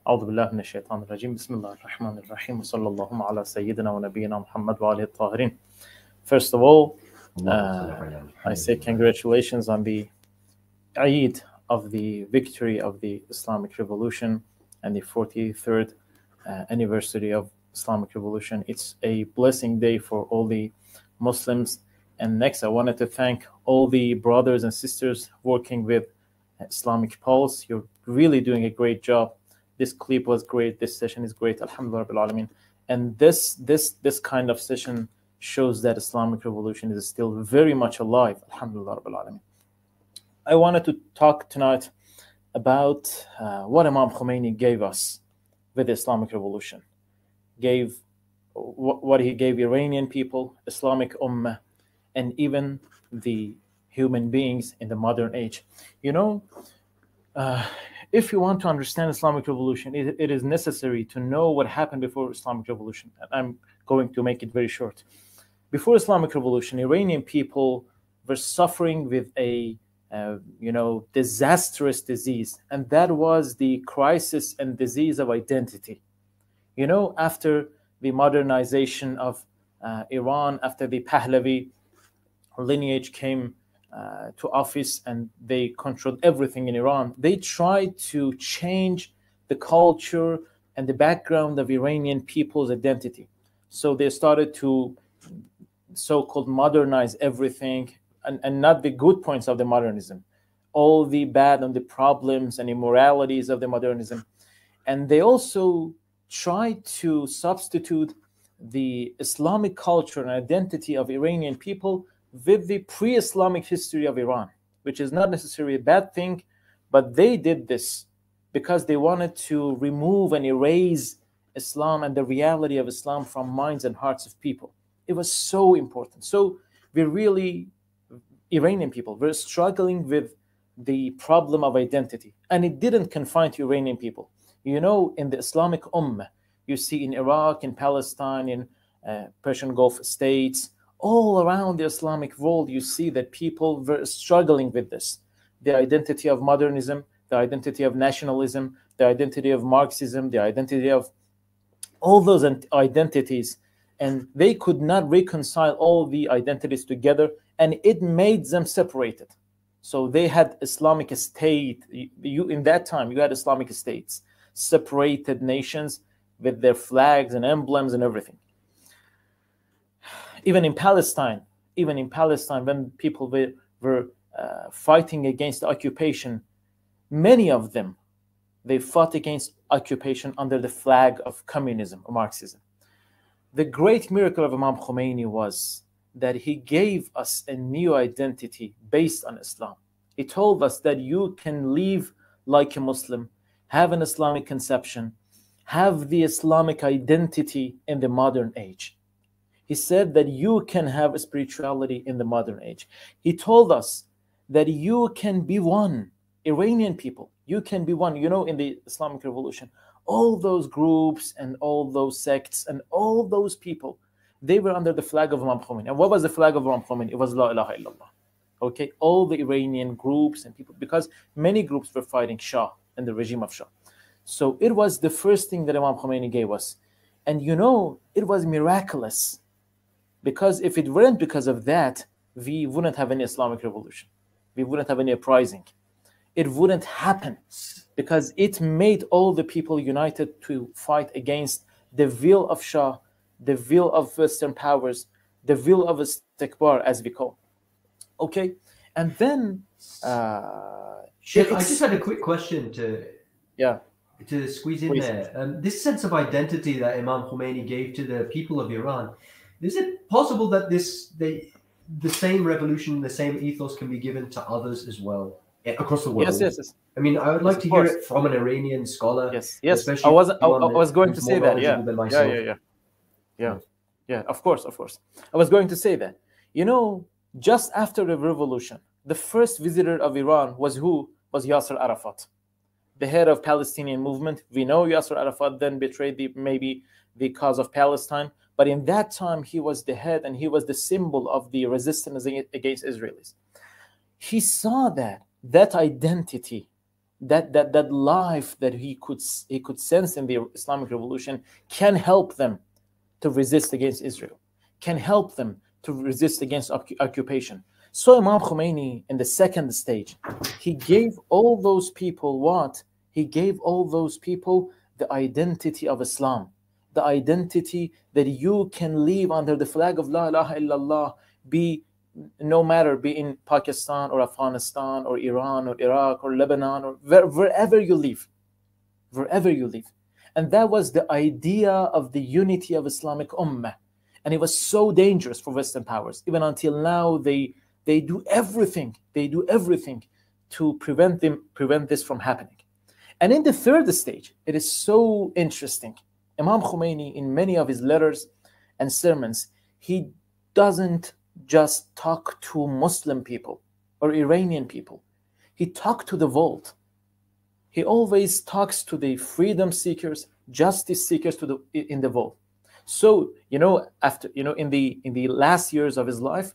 أعوذ بالله من الشيطان الرجيم بسم الله الرحمن الرحيم وصلى اللهم على سيدنا ونبينا محمد وآله الطاهرين. First of all, I say congratulations on the Eid of the victory of the Islamic Revolution and the 43rd anniversary of Islamic Revolution. It's a blessing day for all the Muslims. And next, I wanted to thank all the brothers and sisters working with Islamic Pulse. You're really doing a great job. This clip was great. This session is great. Alhamdulillah Rabbil Alameen. And this kind of session shows that Islamic Revolution is still very much alive. Alhamdulillah Rabbil Alameen. I wanted to talk tonight about what Imam Khomeini gave us with the Islamic Revolution. What he gave Iranian people, Islamic Ummah, and even the human beings in the modern age. You know, if you want to understand Islamic Revolution, it is necessary to know what happened before Islamic Revolution. And I'm going to make it very short. Before Islamic Revolution, Iranian people were suffering with a disastrous disease, and that was the crisis and disease of identity. You know, after the modernization of Iran, after the Pahlavi lineage came to office and they controlled everything in Iran, they tried to change the culture and the background of Iranian people's identity. So they started to so-called modernize everything, and not the good points of the modernism, all the bad and the problems and immoralities of the modernism. And they also tried to substitute the Islamic culture and identity of Iranian people with the pre-Islamic history of Iran, which is not necessarily a bad thing, but they did this because they wanted to remove and erase Islam and the reality of Islam from minds and hearts of people. It was so important. So Iranian people were struggling with the problem of identity, and it didn't confine to Iranian people. You know, in the Islamic Ummah, you see in Iraq, in Palestine, in Persian Gulf states, all around the Islamic world, you see that people were struggling with this. The identity of modernism, the identity of nationalism, the identity of Marxism, the identity of all those identities. And they could not reconcile all the identities together, and it made them separated. So they had Islamic state. In that time, you had Islamic states, separated nations with their flags and emblems and everything. Even in Palestine, when people were fighting against the occupation, many of them, they fought against occupation under the flag of communism or Marxism. The great miracle of Imam Khomeini was that he gave us a new identity based on Islam. He told us that you can live like a Muslim, have an Islamic conception, have the Islamic identity in the modern age. He said that you can have a spirituality in the modern age. He told us that you can be one. Iranian people, you can be one. You know, in the Islamic Revolution, all those groups and all those sects and all those people, they were under the flag of Imam Khomeini. And what was the flag of Imam Khomeini? It was La ilaha illallah. Okay, all the Iranian groups and people, because many groups were fighting Shah and the regime of Shah. So it was the first thing that Imam Khomeini gave us. And you know, it was miraculous. Because if it weren't because of that, we wouldn't have any Islamic Revolution. We wouldn't have any uprising. It wouldn't happen because it made all the people united to fight against the will of Shah, the will of Western powers, the will of istikbar, as we call. Okay, and then Sheikh, I just had a quick question to squeeze in there. This sense of identity that Imam Khomeini gave to the people of Iran, is it possible that the same revolution, the same ethos can be given to others as well across the world? Yes. I mean, I would like to hear it from an Iranian scholar. Yes. Especially I was going to say that. Yeah. Of course. I was going to say that. You know, just after the revolution, the first visitor of Iran was who? Was Yasser Arafat, the head of Palestinian movement. We know Yasser Arafat then betrayed maybe the cause of Palestine. But in that time, he was the head and he was the symbol of the resistance against Israelis. He saw that identity that life that he could sense in the Islamic Revolution can help them to resist against Israel, can help them to resist against occupation. So Imam Khomeini, in the second stage, he gave all those people what? He gave all those people the identity of Islam, the identity that you can live under the flag of La ilaha illallah, be no matter be in Pakistan or Afghanistan or Iran or Iraq or Lebanon or wherever you live, wherever you live. And that was the idea of the unity of Islamic Ummah. And it was so dangerous for Western powers. Even until now, they do everything. They do everything to prevent this from happening. And in the third stage, it is so interesting. Imam Khomeini, in many of his letters and sermons, he doesn't just talk to Muslim people or Iranian people. He talked to the world. He always talks to the freedom seekers, justice seekers in the world. So, after, in the last years of his life,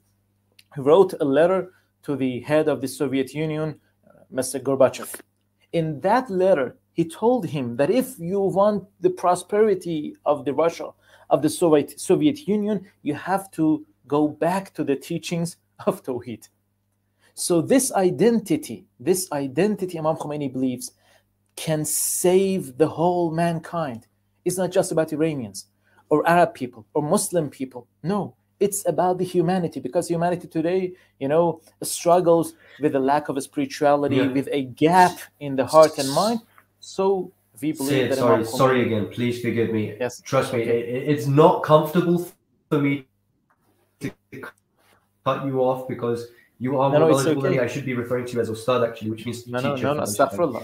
he wrote a letter to the head of the Soviet Union, Mr. Gorbachev. In that letter, he told him that if you want the prosperity of the Russia, of the Soviet Union, you have to go back to the teachings of Tawheed. So this identity Imam Khomeini believes can save the whole mankind. It's not just about Iranians or Arab people or Muslim people. No, it's about the humanity, because humanity today, struggles with a lack of spirituality, with a gap in the heart and mind. So we believe Sayyid, sorry again. Please forgive me. Yes. Trust me, it's not comfortable for me to cut you off because you are more knowledgeable than me. I should be referring to you as Ustad, actually, which means teacher. No, astaghfirullah.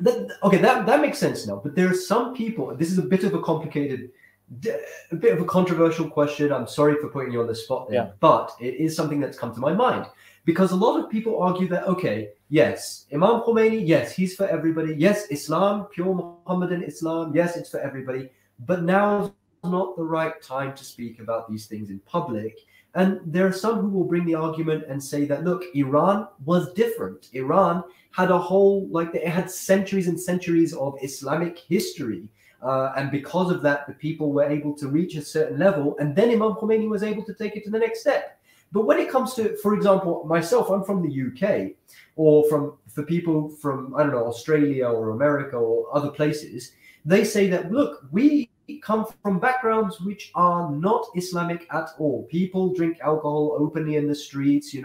That makes sense now. But there are some people. This is a bit of a complicated, a bit of a controversial question. I'm sorry for putting you on the spot there, but it is something that's come to my mind, because a lot of people argue that, okay, yes, Imam Khomeini, yes, he's for everybody. Yes, Islam, pure Muhammadan Islam, yes, it's for everybody. But now's not the right time to speak about these things in public. And there are some who will bring the argument and say that, look, Iran was different. Iran had a whole, it had centuries and centuries of Islamic history. And because of that, the people were able to reach a certain level. And then Imam Khomeini was able to take it to the next step. But when it comes to, for example, myself, I'm from the UK, or for people from, I don't know, Australia or America or other places, they say that, look, we come from backgrounds which are not Islamic at all. People drink alcohol openly in the streets,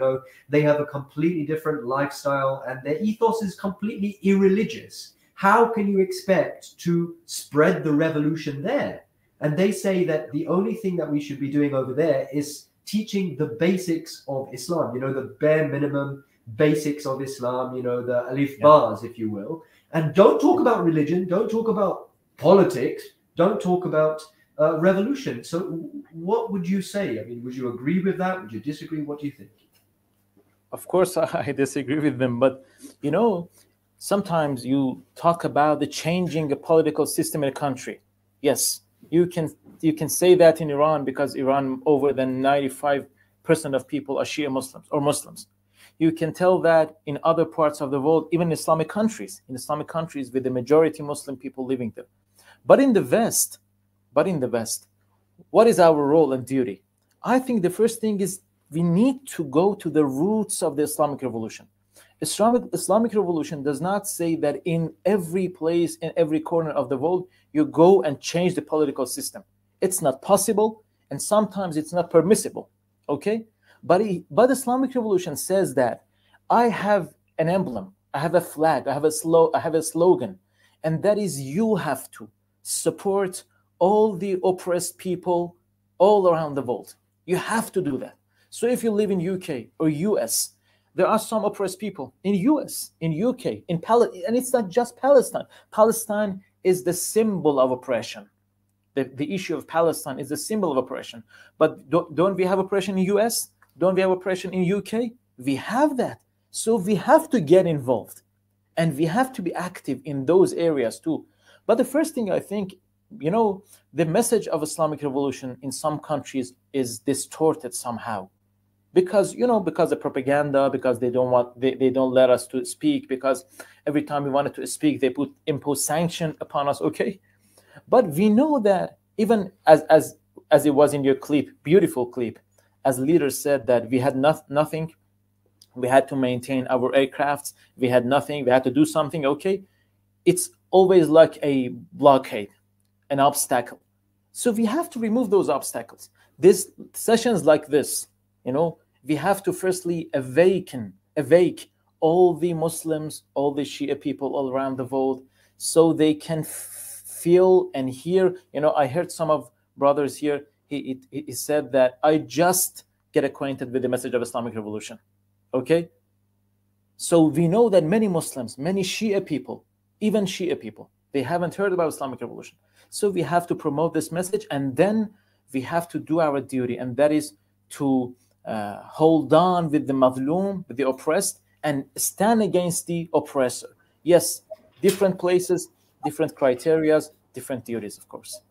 they have a completely different lifestyle, and their ethos is completely irreligious. How can you expect to spread the revolution there? And they say that the only thing that we should be doing over there is teaching the basics of Islam, the bare minimum basics of Islam, the alif bars, if you will. And don't talk about religion, don't talk about politics, don't talk about revolution. So what would you say? I mean, would you agree with that? Would you disagree? What do you think? Of course, I disagree with them. But, sometimes you talk about the changing the political system in a country. Yes, you can say that in Iran, because Iran, over than 95% of people are Shia Muslims or Muslims. You can tell that in other parts of the world, even Islamic countries, with the majority Muslim people living there. But in the West, what is our role and duty? I think the first thing is we need to go to the roots of the Islamic Revolution. Islamic Revolution does not say that in every place, in every corner of the world, you go and change the political system. It's not possible, and sometimes it's not permissible. Okay? But Islamic Revolution says that I have an emblem, I have a flag, I have a slogan, and that is you have to support all the oppressed people all around the world. You have to do that. So if you live in UK or US, there are some oppressed people in US, in UK, in Palestine, and it's not just Palestine. Palestine is the symbol of oppression. The issue of Palestine is the symbol of oppression. But don't we have oppression in US? Don't we have oppression in UK? We have that. So we have to get involved, and we have to be active in those areas too. But the first thing I think, the message of Islamic Revolution in some countries is distorted somehow. because, you know, because of propaganda, because they don't let us to speak, because every time we wanted to speak, they impose sanction upon us. Okay, but we know that even as it was in your clip, beautiful clip, as leaders said that we had nothing, we had to maintain our aircrafts, we had nothing, we had to do something. Okay, it's always like a blockade, an obstacle. So we have to remove those obstacles. This sessions like this, you know, we have to firstly awake all the Muslims, all the Shia people all around the world, so they can feel and hear. You know, I heard some of brothers here, he said that I just get acquainted with the message of Islamic revolution. Okay, so we know that many Muslims, many Shia people, even Shia people, they haven't heard about Islamic revolution. So we have to promote this message, and then we have to do our duty, and that is to hold on with the mazloom, with the oppressed, and stand against the oppressor. Yes, different places, different criterias, different duties, of course.